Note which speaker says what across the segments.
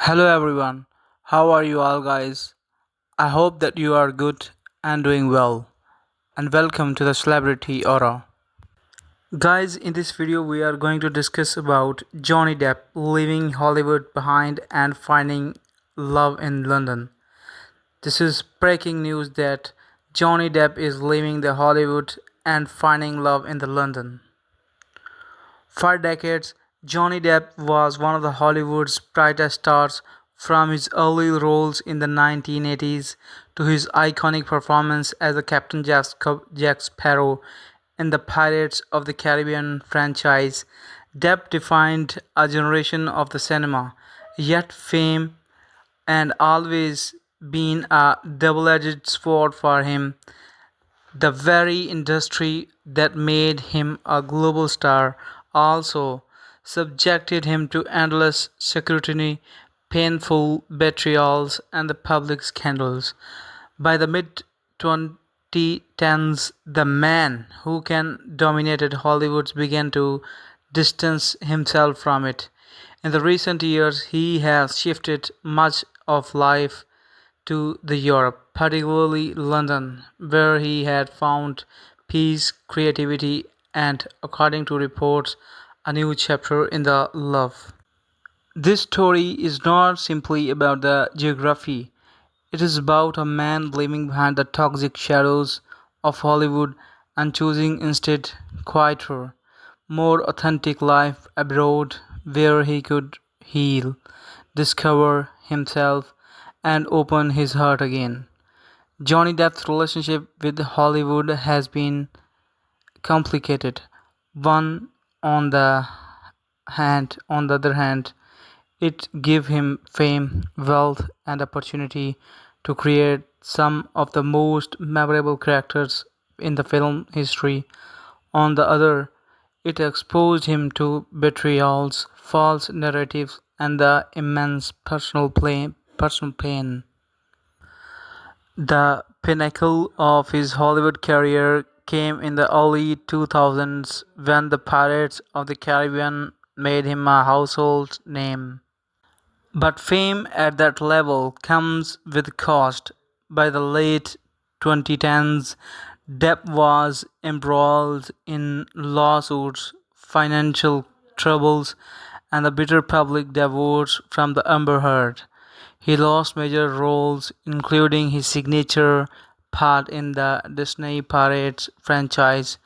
Speaker 1: Hello everyone, how are you all guys? I hope that you are good and doing well, and welcome to the Celebrity Aura. Guys, in this video we are going to discuss about Johnny Depp leaving Hollywood behind and finding love in London. This is breaking news that Johnny Depp is leaving the Hollywood and finding love in the London. For decades, Johnny Depp was one of the Hollywood's brightest stars, from his early roles in the 1980s to his iconic performance as the Captain Jack Sparrow in the Pirates of the Caribbean franchise. Depp defined a generation of the cinema, yet fame and always been a double-edged sword for him. The very industry that made him a global star also subjected him to endless scrutiny, painful betrayals, and the public scandals. By the mid 2010s, the man who can dominated Hollywood began to distance himself from it. In the recent years, he has shifted much of life to the Europe, particularly London, where he had found peace, creativity, and, according to reports, a new chapter in the love. This story is not simply about the geography. It is about a man living behind the toxic shadows of Hollywood and choosing instead quieter, more authentic life abroad where he could heal, discover himself, and open his heart again. Johnny Depp's relationship with Hollywood has been complicated. One on the other hand, it gave him fame, wealth, and opportunity to create some of the most memorable characters in the film history. On the other, it exposed him to betrayals, false narratives, and the immense personal pain. The pinnacle of his Hollywood career came in the early 2000s when the Pirates of the Caribbean made him a household name. But fame at that level comes with cost. By the late 2010s, Depp was embroiled in lawsuits, financial troubles, and the bitter public divorce from the Amber Heard. He lost major roles, including his signature part in the Disney Pirates franchise.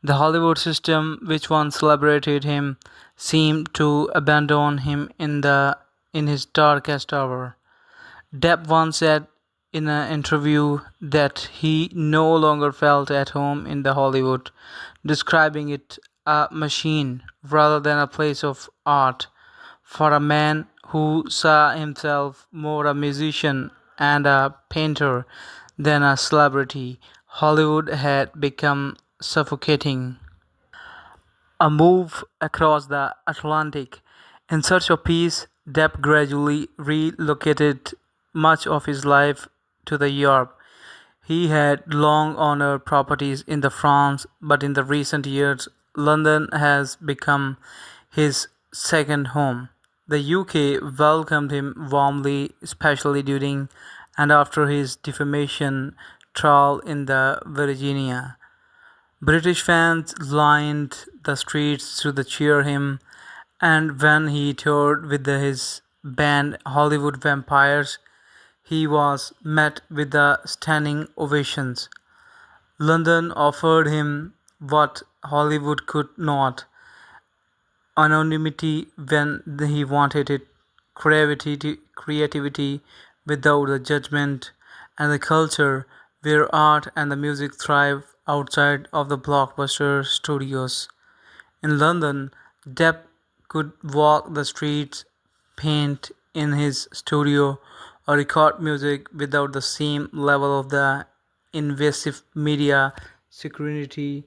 Speaker 1: The Hollywood system, which once celebrated him, seemed to abandon him in his darkest hour. Depp once said in an interview that he no longer felt at home in the Hollywood, describing it a machine rather than a place of art. For a man who saw himself more a musician and a painter than a celebrity, Hollywood had become suffocating. A move across the Atlantic in search of peace, Depp gradually relocated much of his life to the Europe. He had long owned properties in the France, but in the recent years, London has become his second home. The UK welcomed him warmly, especially during and after his defamation trial in the Virginia. British fans lined the streets to cheer him, and when he toured with his band Hollywood Vampires, he was met with the standing ovations. London offered him what Hollywood could not: anonymity when he wanted it, creativity without the judgment, and the culture where art and the music thrive outside of the blockbuster studios. In London, Depp could walk the streets, paint in his studio, or record music without the same level of the invasive media scrutiny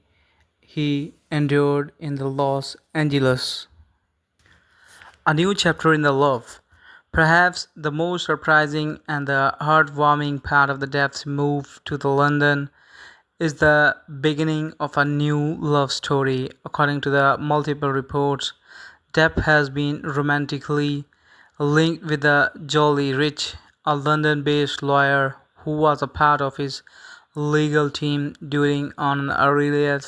Speaker 1: he endured in the Los Angeles. A new chapter in the love. Perhaps the most surprising and the heartwarming part of the Depp's move to the London is the beginning of a new love story. According to the multiple reports, Depp has been romantically linked with the Jolly Rich, a London based lawyer who was a part of his legal team during an earlier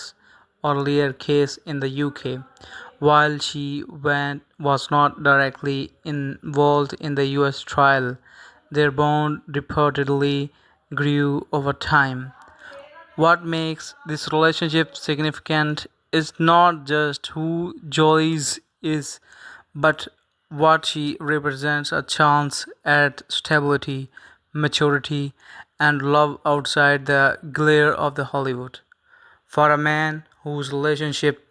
Speaker 1: case in the UK. While was not directly involved in the US trial, their bond reportedly grew over time. What makes this relationship significant is not just who Joyce is, but what she represents a chance at stability, maturity, and love outside the glare of the Hollywood. For a man whose relationships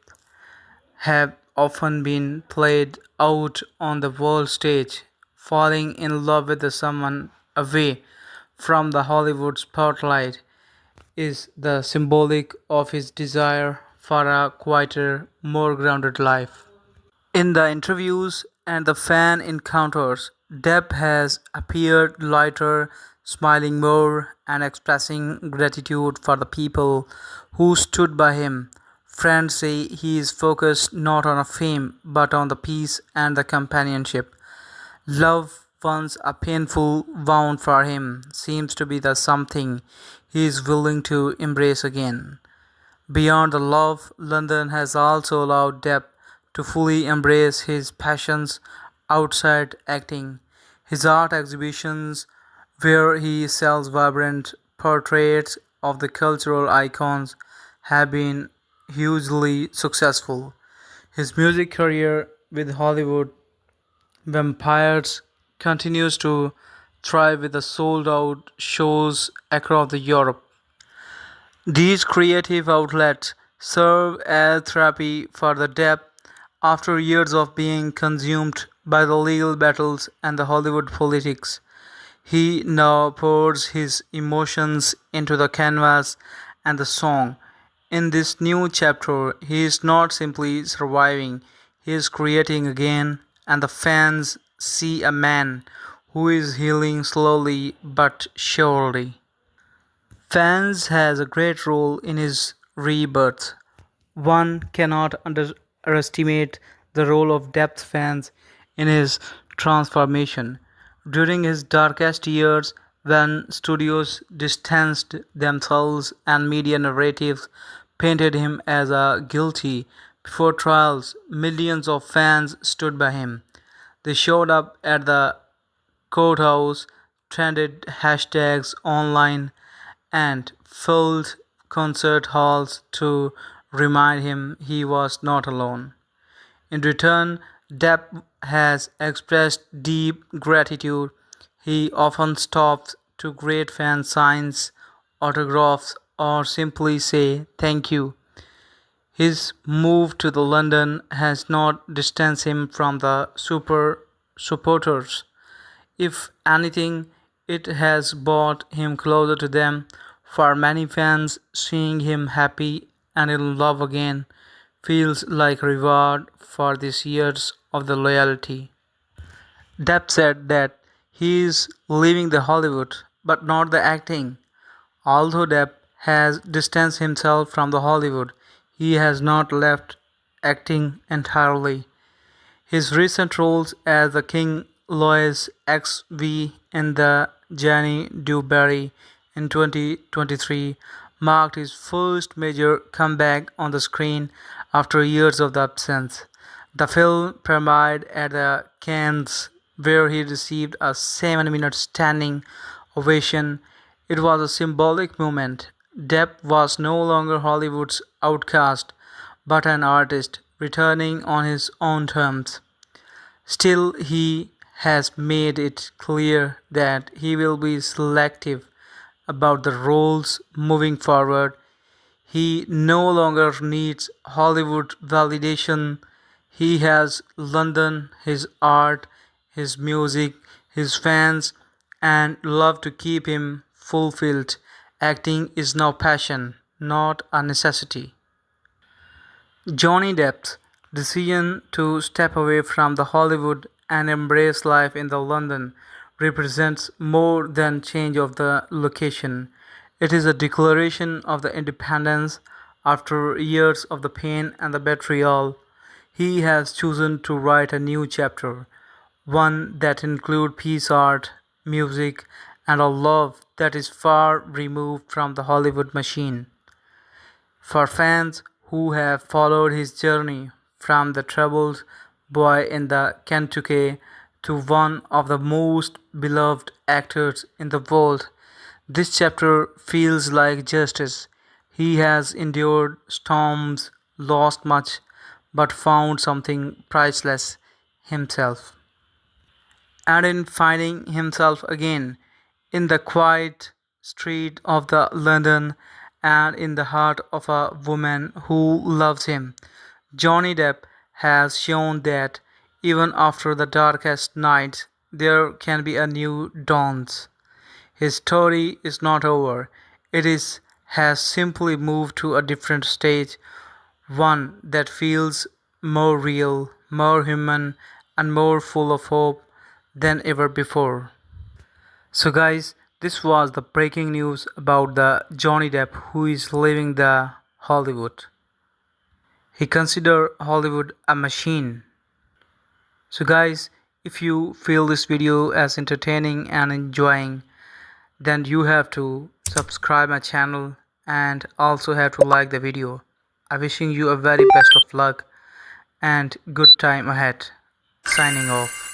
Speaker 1: have often been played out on the world stage, falling in love with someone away from the Hollywood spotlight is the symbolic of his desire for a quieter, more grounded life. In the interviews and the fan encounters, Depp has appeared lighter, smiling more, and expressing gratitude for the people who stood by him. Friends say he is focused not on a fame but on the peace and the companionship. Love, once a painful wound for him, seems to be the something he is willing to embrace again. Beyond the love, London has also allowed Depp to fully embrace his passions outside acting. His art exhibitions, where he sells vibrant portraits of the cultural icons, have been hugely successful. His music career with Hollywood Vampires continues to thrive with the sold out shows across the Europe. These creative outlets serve as therapy for the Depp after years of being consumed by the legal battles and the Hollywood politics. He now pours his emotions into the canvas and the song. In this new chapter, he is not simply surviving, he is creating again, and the fans see a man who is healing slowly but surely. Fans has a great role in his rebirth. One cannot underestimate the role of depth fans in his transformation. During his darkest years, when studios distanced themselves and media narratives painted him as a guilty before trials, millions of fans stood by him. They showed up at the courthouse, trended hashtags online, and filled concert halls to remind him he was not alone. In return, Depp has expressed deep gratitude. He often stops to greet fan signs, autographs, or simply say thank you. His move to the London has not distanced him from the super supporters. If anything, it has brought him closer to them. For many fans, seeing him happy and in love again feels like reward for these years of the loyalty. Depp said that he is leaving the Hollywood, but not the acting. Although Depp has distanced himself from the Hollywood, he has not left acting entirely. His recent roles as the King Louis XV in the Johnny Dewberry in 2023 marked his first major comeback on the screen after years of absence. The film premiered at the Cannes, where he received a 7-minute standing ovation. It was a symbolic moment. Depp was no longer Hollywood's outcast, but an artist returning on his own terms. Still, he has made it clear that he will be selective about the roles moving forward. He no longer needs Hollywood validation. He has London, his art, his music, his fans, and love to keep him fulfilled. Acting is now passion, not a necessity. Johnny Depp's decision to step away from the Hollywood and embrace life in the London represents more than change of the location. It is a declaration of the independence after years of the pain and the betrayal. He has chosen to write a new chapter, one that includes peace art, music, and a love that is far removed from the Hollywood machine. For fans who have followed his journey from the troubled boy in the Kentucky to one of the most beloved actors in the world, this chapter feels like justice. He has endured storms, lost much, but found something priceless himself. And in finding himself again, in the quiet street of the London and in the heart of a woman who loves him, Johnny Depp has shown that even after the darkest nights, there can be a new dawns. His story is not over. It is has simply moved to a different stage, one that feels more real, more human, and more full of hope than ever before. So, guys, this was the breaking news about the Johnny Depp who is leaving the Hollywood. He considered Hollywood a machine. So, guys, if you feel this video as entertaining and enjoying, then you have to subscribe my channel and also have to like the video. I wishing you a very best of luck and good time ahead. Signing off.